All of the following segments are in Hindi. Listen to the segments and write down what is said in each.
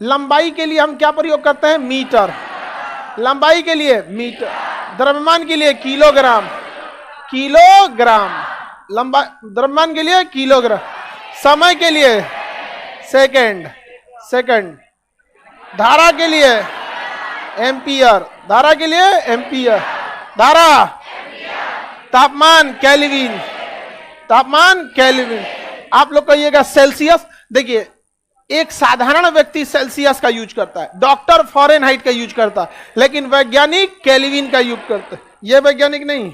लंबाई के लिए हम क्या प्रयोग करते हैं? मीटर। लंबाई के लिए मीटर, द्रव्यमान के लिए किलोग्राम, किलोग्राम, लंबा द्रव्यमान के लिए किलोग्राम, समय के लिए सेकंड, सेकंड, धारा के लिए एम्पियर, धारा के लिए एम्पियर, धारा, तापमान केल्विन, तापमान केल्विन। आप लोग कहिएगा सेल्सियस। देखिए एक साधारण व्यक्ति सेल्सियस का यूज करता है, डॉक्टर फॉरेनहाइट का यूज करता है, लेकिन वैज्ञानिक केल्विन का यूज करते हैं। ये वैज्ञानिक नहीं,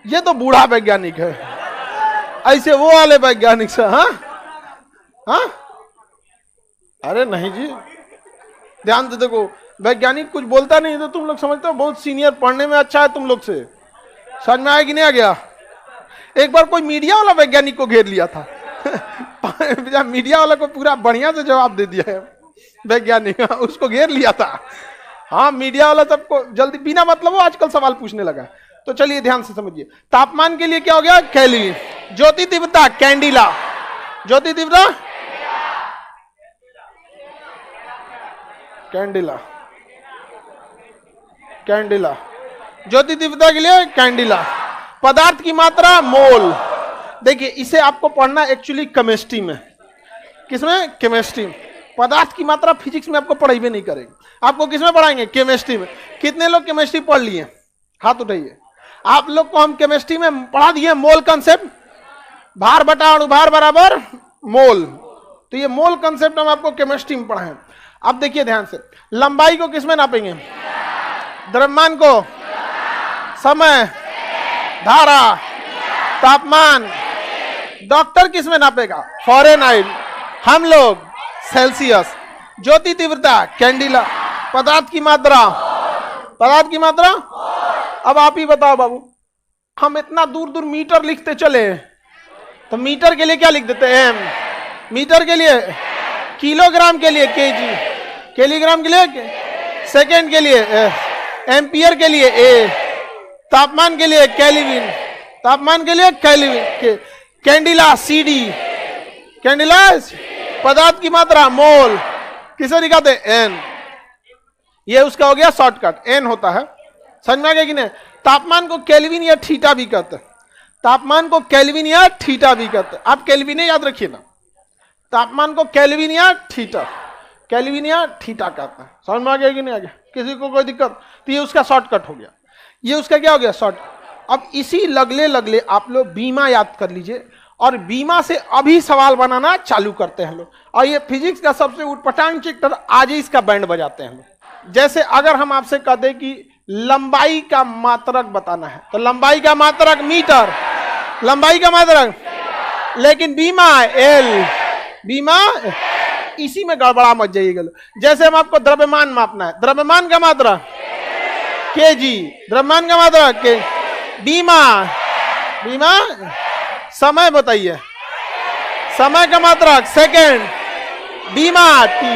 ये तो बूढ़ा वैज्ञानिक है, ऐसे वो वाले वैज्ञानिक से। हाँ हाँ, अरे नहीं जी, ध्यान से देखो, वैज्ञानिक कुछ बोलता नहीं तो तुम लोग समझते हो बहुत सीनियर, पढ़ने में अच्छा है तुम लोग से। समझ में आया कि नहीं आ गया? एक बार कोई मीडिया वाला वैज्ञानिक को घेर लिया था मीडिया वाला को पूरा बढ़िया से जवाब दे दिया है वैज्ञानिक, उसको घेर लिया था। हाँ, मीडिया वाला सबको जल्दी बिना मतलब वो आजकल सवाल पूछने लगा। तो चलिए ध्यान से समझिए, तापमान के लिए क्या हो गया? केल्विन। ज्योति तीव्रता कैंडिला, ज्योति तीव्रता कैंडिला, कैंडिला, ज्योति तीव्रता के लिए कैंडिला। पदार्थ की मात्रा मोल। देखिए इसे आपको पढ़ना एक्चुअली केमिस्ट्री में। किसमें? केमिस्ट्री में। पदार्थ की मात्रा फिजिक्स में आपको पढ़ाई भी नहीं करेंगे, आपको किसमें पढ़ाएंगे? केमिस्ट्री में। कितने लोग केमिस्ट्री पढ़ लिए? हाथ उठाइए। आप लोग को हम केमिस्ट्री में पढ़ा दिए मोल कंसेप्ट, भार बटा अणुभार बराबर मोल। तो ये मोल कंसेप्ट हम आपको केमिस्ट्री में पढ़ाएं। अब देखिए ध्यान से, लंबाई को किसमें नापेंगे? द्रव्यमान को, समय, धारा, तापमान। डॉक्टर किसमें नापेगा? फॉरेनहाइट। हम लोग सेल्सियस। ज्योति तीव्रता कैंडिला। पदार्थ की मात्रा, पदार्थ की मात्रा। अब आप ही बताओ बाबू, हम इतना दूर दूर मीटर लिखते चले, तो मीटर के लिए क्या लिख देते हैं? एम। मीटर के लिए, किलोग्राम के लिए केजी, किलोग्राम के लिए, सेकेंड के लिए एम्पियर के लिए ए, तापमान के लिए केल्विन, तापमान के लिए केल्विन, कैंडिला सीडी, कैंडिला। पदार्थ की मात्रा मोल, किसे दिखाते? एन। ये उसका हो गया शॉर्टकट, एन होता है। समझ में आ गया कि नहीं? तापमान को केल्विन या थीटा भी कहते हैं, तापमान को केल्विन या थीटा भी कहते हैं। आप केल्विन याद रखिए ना, तापमान को केल्विन या थीटा, केल्विन या थीटा कहते हैं। समझ में आ गया कि नहीं आ गया? किसी को कोई दिक्कत? तो ये उसका शॉर्टकट हो गया, ये उसका क्या हो गया? शॉर्ट। अब इसी लगले लगले आप लोग बीमा याद कर लीजिए, और बीमा से अभी सवाल बनाना चालू करते हैं लोग। और ये फिजिक्स का सबसे उटपटांग चैप्टर, आज ही इसका बैंड बजाते हैं लोग। जैसे अगर हम आपसे कह दें कि लंबाई का मात्रक बताना है, तो लंबाई का मात्रक मीटर, लंबाई का मात्रक, लेकिन बीमा एल, बीमा। इसी में गड़बड़ा मच जाइएगा। जैसे हम आपको द्रव्यमान मापना है, द्रव्यमान का मात्रा केजी, द्रव्यमान का मात्रा के, बीमा, बीमा। समय बताइए, समय का मात्रक सेकेंड, बीमा टी,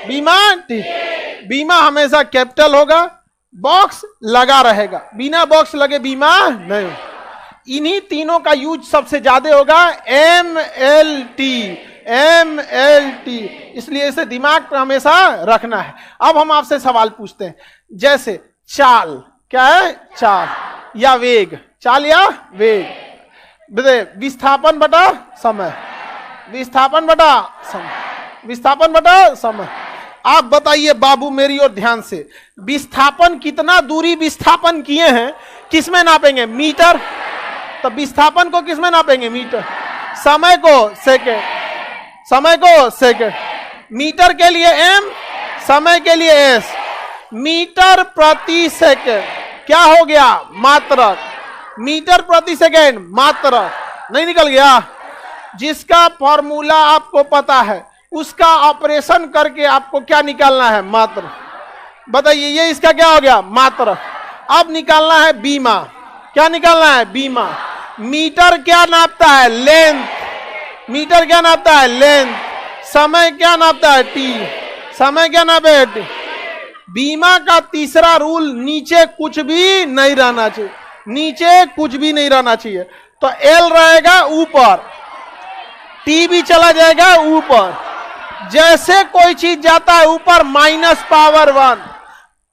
बीमा टी। बीमा हमेशा कैपिटल होगा, बॉक्स लगा रहेगा, बिना बॉक्स लगे बीमा नहीं। इन्हीं तीनों का यूज सबसे ज्यादा होगा, M L T, M L T. इसलिए इसे दिमाग पर हमेशा रखना है। अब हम आपसे सवाल पूछते हैं, जैसे चाल, क्या है? चाल या वेग, चाल या वेग। विस्थापन बटा समय, विस्थापन बटा समय, विस्थापन बटा समय। आप बताइए बाबू मेरी ओर ध्यान से, विस्थापन कितना दूरी विस्थापन किए हैं किसमें नापेंगे? मीटर। तो विस्थापन को किसमें नापेंगे? मीटर। समय को सेकेंड, समय को सेकेंड। मीटर के लिए एम, समय के लिए एस। मीटर प्रति सेकेंड क्या हो गया? मात्रक। मीटर प्रति सेकेंड मात्रक। नहीं निकल गया? जिसका फॉर्मूला आपको पता है उसका ऑपरेशन करके आपको क्या निकालना है? मात्रक। बताइए, ये इसका क्या हो गया? मात्रक। अब निकालना है बीमा। क्या निकालना है? बीमा। मीटर क्या नापता है? लेंथ। मीटर क्या नापता है? लेंथ। समय क्या नापता है? टी। समय क्या नापे? टी। बीमा का तीसरा रूल, नीचे कुछ भी नहीं रहना चाहिए, नीचे कुछ भी नहीं रहना चाहिए। तो एल रहेगा ऊपर, टी भी चला जाएगा ऊपर। जैसे कोई चीज जाता है ऊपर माइनस पावर 1,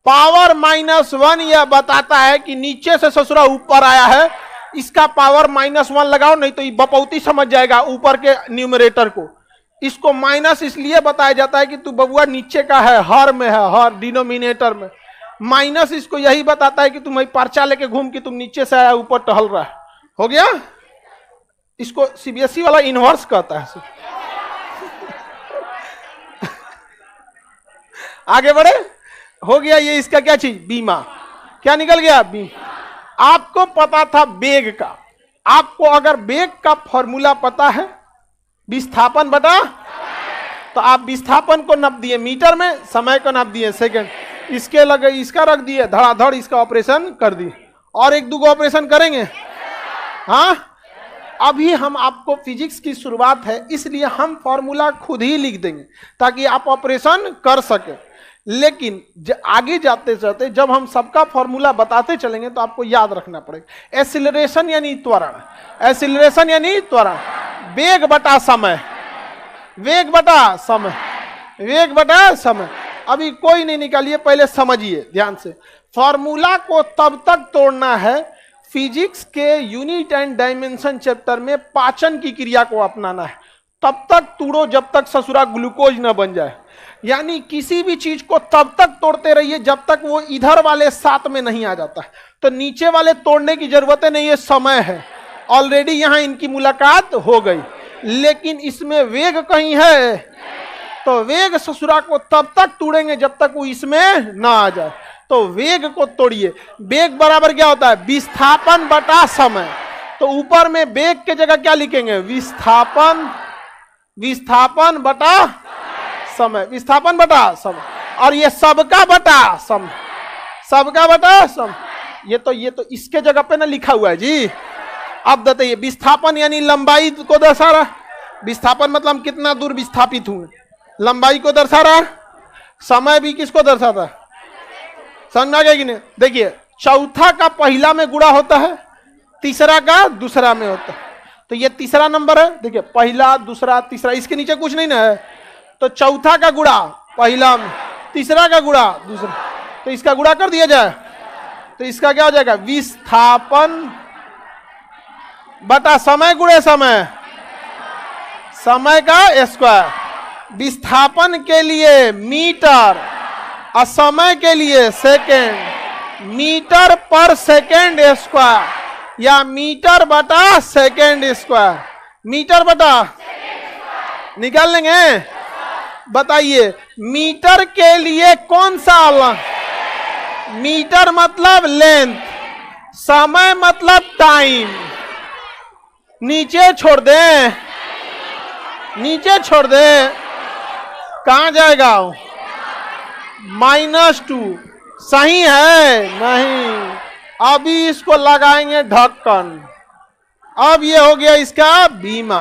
पावर -1 यह बताता है कि नीचे से ससुरा ऊपर आया है, इसका पावर -1 लगाओ, नहीं तो ये बपौती समझ जाएगा ऊपर के न्यूमरेटर को। इसको माइनस इसलिए बताया जाता है कि तू बबुआ नीचे का है, हर में है, हर डिनोमिनेटर में। माइनस इसको यही बताता है कि तुम पर्चा लेके घूम के तुम नीचे से आया ऊपर टहल रहा है। हो गया? इसको सीबीएसई वाला इनवर्स कहता है। आगे बढ़े, हो गया ये इसका क्या चीज, बीमा। क्या निकल गया? बीमा। आपको पता था वेग का, आपको अगर वेग का फॉर्मूला पता है विस्थापन बटा, तो आप विस्थापन को नाप दिए मीटर में, समय को नाप दिए सेकंड, इसके लगे इसका रख दिए, धड़ाधड़ इसका ऑपरेशन कर दिए। और एक दो ऑपरेशन करेंगे। हाँ, अभी हम आपको फिजिक्स की शुरुआत है इसलिए हम फॉर्मूला खुद ही लिख देंगे ताकि आप ऑपरेशन कर सके। लेकिन आगे जाते जाते जब हम सबका फॉर्मूला बताते चलेंगे तो आपको याद रखना पड़ेगा। एक्सीलरेशन यानी त्वरण, एक्सीलरेशन यानी त्वरण, वेग बटा समय, वेग बटा समय, वेग बटा समय। अभी कोई नहीं निकालिए, पहले समझिए ध्यान से। फॉर्मूला को तब तक तोड़ना है, फिजिक्स के यूनिट एंड डायमेंशन चैप्टर में पाचन की क्रिया को अपनाना है। तब तक तोड़ो जब तक ससुरा ग्लूकोज न बन जाए। यानी किसी भी चीज को तब तक तोड़ते रहिए जब तक वो इधर वाले साथ में नहीं आ जाता है। तो नीचे वाले तोड़ने की जरूरत नहीं है, समय है ऑलरेडी, यहां इनकी मुलाकात हो गई। लेकिन इसमें वेग कहीं है, तो वेग ससुरा को तब तक तोड़ेंगे जब तक वो इसमें ना आ जाए। तो वेग को तोड़िए। वेग बराबर क्या होता है? विस्थापन बटा समय। तो ऊपर में वेग के जगह क्या लिखेंगे? विस्थापन, विस्थापन बटा समय, विस्थापन बटा समय। और ये सबका बटा समय, सबका बटा समय। ये तो इसके जगह पे ना लिखा हुआ है जी। अब बताइए, विस्थापन यानी लंबाई को दर्शा रहा, विस्थापन मतलब कितना दूर विस्थापित हुए, लंबाई को दर्शा रहा। समय भी किसको दर्शाता है? समझ में आ गया कि नहीं? देखिए, चौथा का पहला में गुणा होता है, तीसरा का दूसरा में होता है। तो ये तीसरा नंबर है। देखिए, पहला, दूसरा, तीसरा, इसके नीचे कुछ नहीं ना है। तो चौथा का गुणा पहला में, तीसरा का गुणा दूसरा, तो इसका गुणा कर दिया जाए तो इसका क्या हो जाएगा? विस्थापन बटा समय गुणे समय, समय का स्क्वायर। विस्थापन के लिए मीटर और समय के लिए सेकेंड, मीटर पर सेकेंड स्क्वायर या मीटर बटा सेकेंड स्क्वायर, मीटर बटा निकाल लेंगे। बताइए, मीटर के लिए कौन सा अलग? मीटर मतलब लेंथ, समय मतलब टाइम। नीचे छोड़ दे, नीचे छोड़ दे, कहां जाएगा? -2। सही है? नहीं। अभी इसको लगाएंगे ढक्कन। अब ये हो गया इसका बीमा।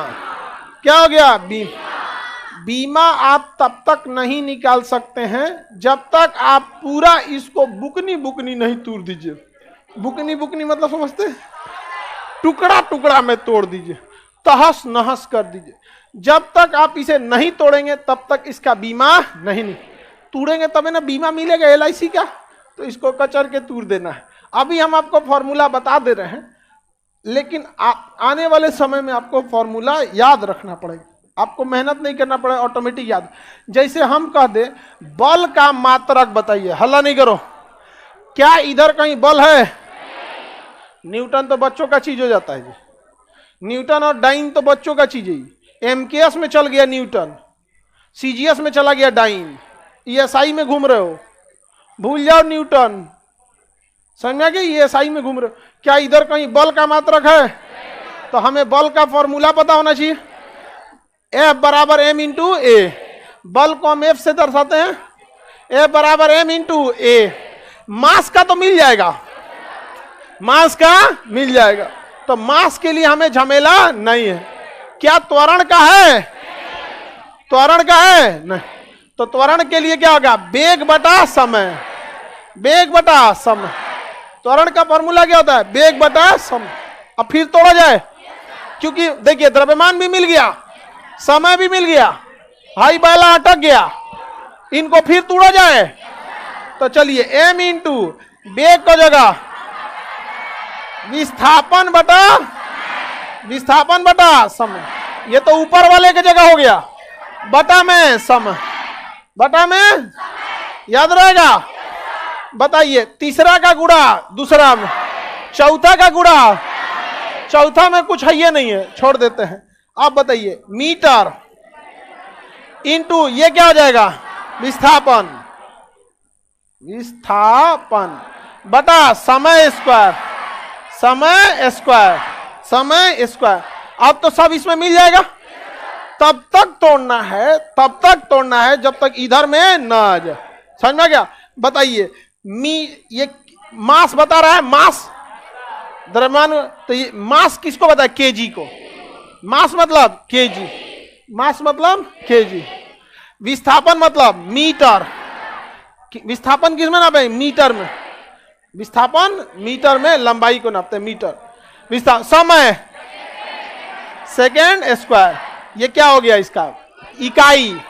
क्या हो गया? बीमा। बीमा आप तब तक नहीं निकाल सकते हैं जब तक आप पूरा इसको बुकनी बुकनी नहीं तोड़ दीजिए। बुकनी बुकनी मतलब समझते? टुकड़ा टुकड़ा में तोड़ दीजिए, तहस नहस कर दीजिए। जब तक आप इसे नहीं तोड़ेंगे तब तक इसका बीमा नहीं तोड़ेंगे, तभी ना बीमा मिलेगा LIC का। तो इसको कचर के तोड़ देना है। अभी हम आपको फॉर्मूला बता दे रहे हैं, लेकिन आने वाले समय में आपको फॉर्मूला याद रखना पड़ेगा। आपको मेहनत नहीं करना पड़ेगा, ऑटोमेटिक याद। जैसे हम कह दे बल का मात्रक बताइए, हल्ला नहीं करो। क्या इधर कहीं बल है? न्यूटन तो बच्चों का चीज हो जाता है जी। न्यूटन और डाइन तो बच्चों का चीज है। MKS में चल गया न्यूटन, CGS में चला गया डाइन, ESI में घूम रहे हो, भूल जाओ न्यूटन। समझ में आ गया? ESI में घूम रहे हो। क्या इधर कहीं बल का मात्रक है? तो हमें बल का फॉर्मूला पता होना चाहिए। F बराबर m इंटू ए। बल को हम F से दर्शाते हैं, F बराबर m इंटू ए। मास का तो मिल जाएगा, मास का मिल जाएगा। तो मास के लिए हमें झमेला नहीं है। क्या त्वरण का है? त्वरण का है? नहीं। तो त्वरण के लिए क्या होगा? वेग बटा समय, वेग बटा समय। त्वरण का फॉर्मूला क्या होता है? वेग बटा समय। अब फिर तोड़ा जाए, क्योंकि देखिए द्रव्यमान भी मिल गया, समय भी मिल गया, हाई बैला अटक गया, इनको फिर तोड़ा जाए। तो चलिए m इंटू वेग का जगह विस्थापन बटा समय, ये तो ऊपर वाले की जगह हो गया, बटा में समय, बटा में याद रहेगा। बताइए तीसरा का गुणा दूसरा में, चौथा का गुणा, चौथा में कुछ है ये नहीं है, छोड़ देते हैं। अब बताइए मीटर इंटू ये क्या हो जाएगा, विस्थापन बटा समय स्क्वायर, समय स्क्वायर। अब तो सब इसमें मिल जाएगा। तब तक तोड़ना है जब तक इधर में ना आ जाए। समझ में गया। बताइए ये मास बता रहा है, मास द्रव्यमान, तो ये मास किसको बताया, केजी को। मास मतलब केजी, मास मतलब केजी। विस्थापन मतलब मीटर, विस्थापन किस में नापे, मीटर में। विस्थापन मीटर में, लंबाई को नापते हैं मीटर। विस्थापन समय सेकेंड स्क्वायर, ये क्या हो गया इसका इकाई,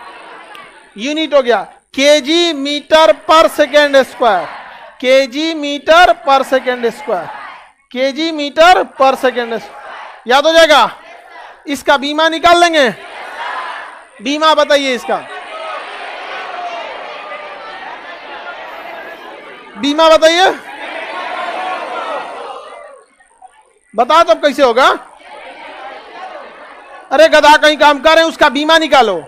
यूनिट हो गया केजी मीटर पर सेकेंड स्क्वायर, केजी मीटर पर सेकेंड स्क्वायर, केजी मीटर पर सेकेंड। याद हो जाएगा। इसका बीमा निकाल लेंगे, बीमा बताइए इसका, बीमा बताइए, बताओ तब कैसे होगा। अरे गधा कहीं काम कर रहे हैं, उसका बीमा निकालो।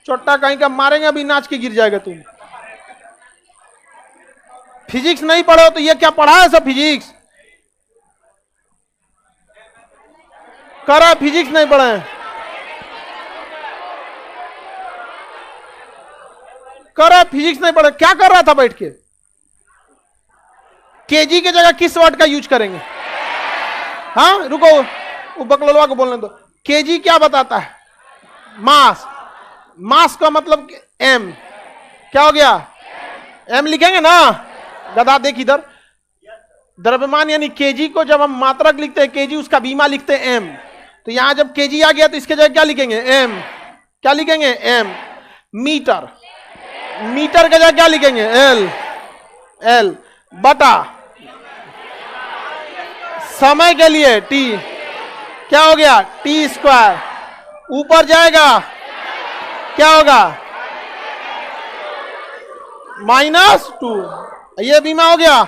चोट्टा कहीं का मारेंगे, अभी नाच के गिर जाएगा तुम। फिजिक्स नहीं पढ़ो तो ये क्या पढ़ा है सब, फिजिक्स करा, फिजिक्स नहीं पढ़े, करा फिजिक्स नहीं पढ़े, क्या कर रहा था बैठ के। केजी की जगह किस वर्ड का यूज करेंगे। हाँ रुको, वो बकलोलवा को बोलने दो। केजी क्या बताता है, मास, मास का मतलब एम, क्या हो गया, एम लिखेंगे ना। गधा देख इधर, द्रव्यमान यानी केजी को जब हम मात्रक लिखते हैं केजी, उसका बीमा लिखते हैं एम। तो यहां जब केजी आ गया तो इसके जगह क्या लिखेंगे, एम। क्या लिखेंगे, एम। मीटर, मीटर के जगह क्या लिखेंगे, एल, एल बटा समय के लिए टी, क्या हो गया, टी स्क्वायर। ऊपर जाएगा क्या होगा, -2, ये बीमा हो गया।